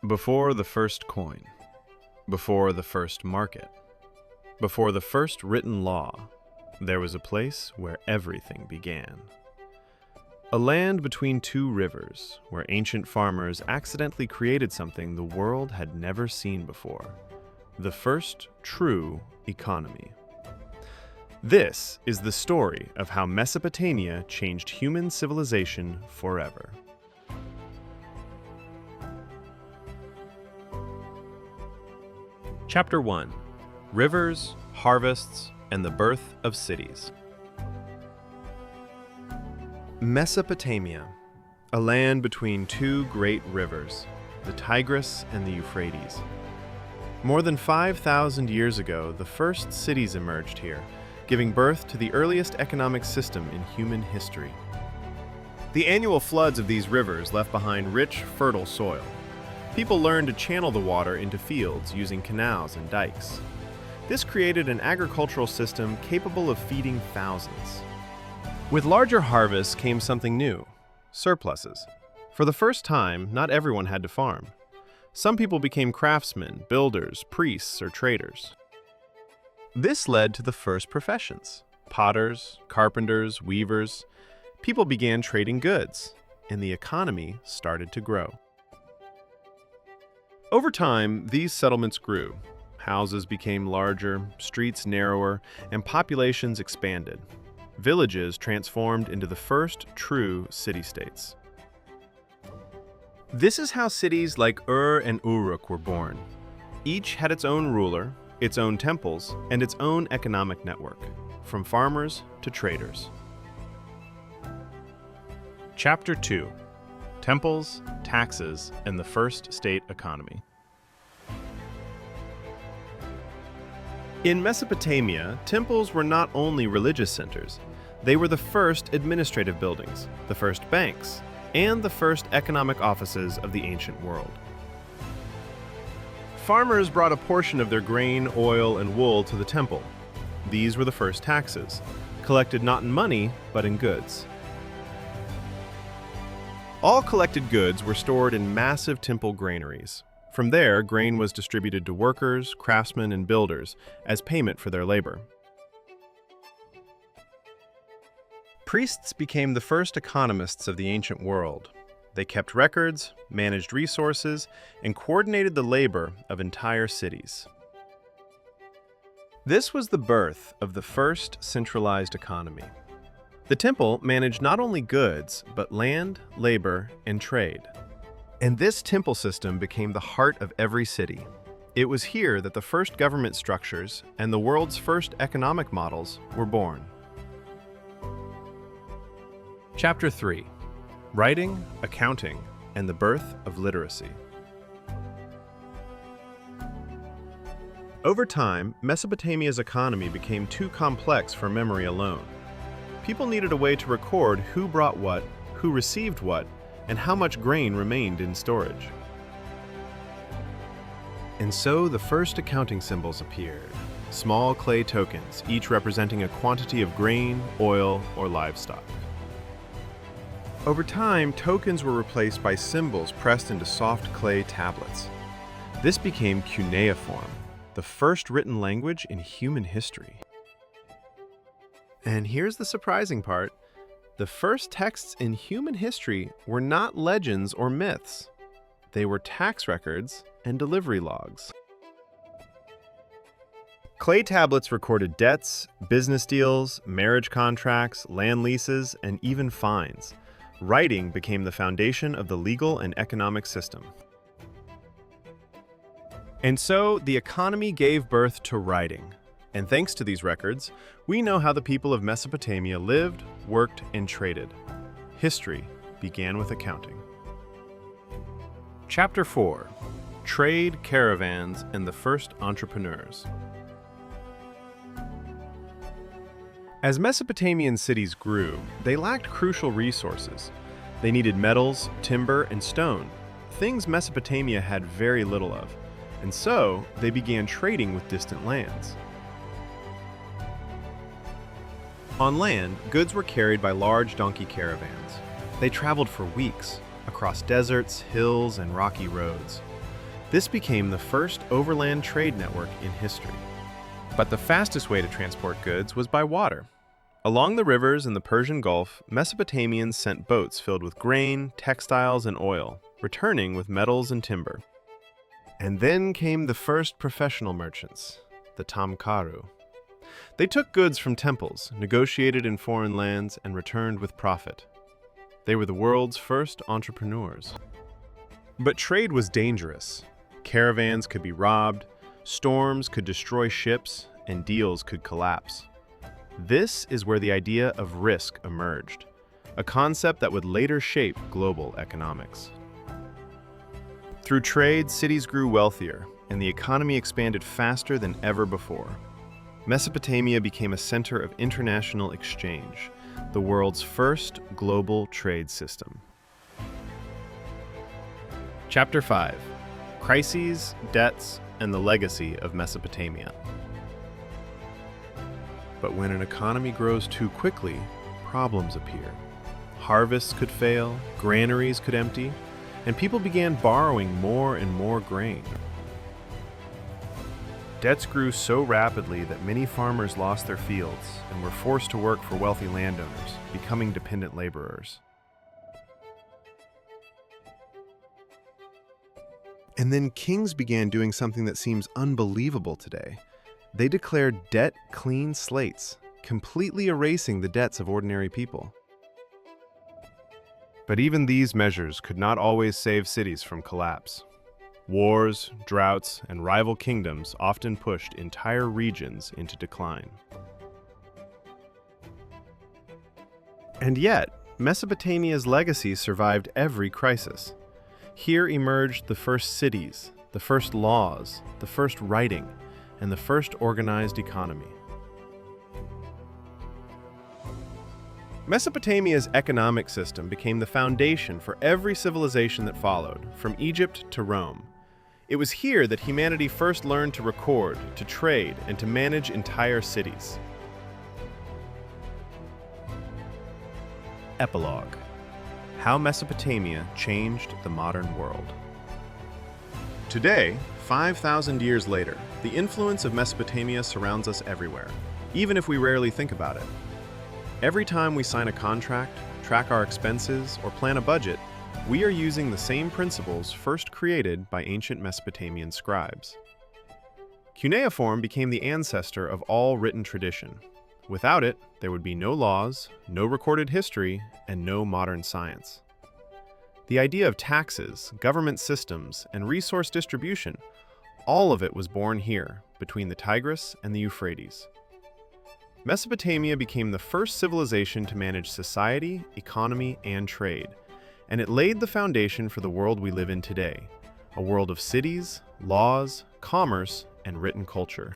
Before the first coin, before the first market, before the first written law, there was a place where everything began. A land between two rivers, where ancient farmers accidentally created something the world had never seen before: the first true economy. This is the story of how Mesopotamia changed human civilization forever. Chapter 1: Rivers, Harvests, and the Birth of Cities. Mesopotamia, a land between two great rivers, the Tigris and the Euphrates. More than 5,000 years ago, the first cities emerged here, giving birth to the earliest economic system in human history. The annual floods of these rivers left behind rich, fertile soil. People learned to channel the water into fields using canals and dikes. This created an agricultural system capable of feeding thousands. With larger harvests came something new: surpluses. For the first time, not everyone had to farm. Some people became craftsmen, builders, priests, or traders. This led to the first professions: potters, carpenters, weavers. People began trading goods, and the economy started to grow. Over time, these settlements grew. Houses became larger, streets narrower, and populations expanded. Villages transformed into the first true city-states. This is how cities like Ur and Uruk were born. Each had its own ruler, its own temples, and its own economic network, from farmers to traders. Chapter 2: Temples, Taxes, and the First State Economy. In Mesopotamia, temples were not only religious centers. They were the first administrative buildings, the first banks, and the first economic offices of the ancient world. Farmers brought a portion of their grain, oil, and wool to the temple. These were the first taxes, collected not in money, but in goods. All collected goods were stored in massive temple granaries. From there, grain was distributed to workers, craftsmen, and builders as payment for their labor. Priests became the first economists of the ancient world. They kept records, managed resources, and coordinated the labor of entire cities. This was the birth of the first centralized economy. The temple managed not only goods, but land, labor, and trade. And this temple system became the heart of every city. It was here that the first government structures and the world's first economic models were born. Chapter 3: Writing, Accounting, and the Birth of Literacy. Over time, Mesopotamia's economy became too complex for memory alone. People needed a way to record who brought what, who received what, and how much grain remained in storage. And so the first accounting symbols appeared: small clay tokens, each representing a quantity of grain, oil, or livestock. Over time, tokens were replaced by symbols pressed into soft clay tablets. This became cuneiform, the first written language in human history. And here's the surprising part: the first texts in human history were not legends or myths. They were tax records and delivery logs. Clay tablets recorded debts, business deals, marriage contracts, land leases, and even fines. Writing became the foundation of the legal and economic system. And so the economy gave birth to writing. And thanks to these records, we know how the people of Mesopotamia lived, worked, and traded. History began with accounting. Chapter 4: Trade, Caravans, and the First Entrepreneurs. As Mesopotamian cities grew, they lacked crucial resources. They needed metals, timber, and stone, things Mesopotamia had very little of, and so they began trading with distant lands. On land, goods were carried by large donkey caravans. They traveled for weeks, across deserts, hills, and rocky roads. This became the first overland trade network in history. But the fastest way to transport goods was by water. Along the rivers in the Persian Gulf, Mesopotamians sent boats filled with grain, textiles, and oil, returning with metals and timber. And then came the first professional merchants, the Tamkaru. They took goods from temples, negotiated in foreign lands, and returned with profit. They were the world's first entrepreneurs. But trade was dangerous. Caravans could be robbed, storms could destroy ships, and deals could collapse. This is where the idea of risk emerged, a concept that would later shape global economics. Through trade, cities grew wealthier, and the economy expanded faster than ever before. Mesopotamia became a center of international exchange, the world's first global trade system. Chapter 5: Crises, Debts, and the Legacy of Mesopotamia. But when an economy grows too quickly, problems appear. Harvests could fail, granaries could empty, and people began borrowing more and more grain. Debts grew so rapidly that many farmers lost their fields and were forced to work for wealthy landowners, becoming dependent laborers. And then kings began doing something that seems unbelievable today. They declared debt-clean slates, completely erasing the debts of ordinary people. But even these measures could not always save cities from collapse. Wars, droughts, and rival kingdoms often pushed entire regions into decline. And yet, Mesopotamia's legacy survived every crisis. Here emerged the first cities, the first laws, the first writing, and the first organized economy. Mesopotamia's economic system became the foundation for every civilization that followed, from Egypt to Rome. It was here that humanity first learned to record, to trade, and to manage entire cities. Epilogue: How Mesopotamia Changed the Modern World. Today, 5,000 years later, the influence of Mesopotamia surrounds us everywhere, even if we rarely think about it. Every time we sign a contract, track our expenses, or plan a budget, we are using the same principles first created by ancient Mesopotamian scribes. Cuneiform became the ancestor of all written tradition. Without it, there would be no laws, no recorded history, and no modern science. The idea of taxes, government systems, and resource distribution, all of it was born here, between the Tigris and the Euphrates. Mesopotamia became the first civilization to manage society, economy, and trade, and it laid the foundation for the world we live in today, a world of cities, laws, commerce, and written culture.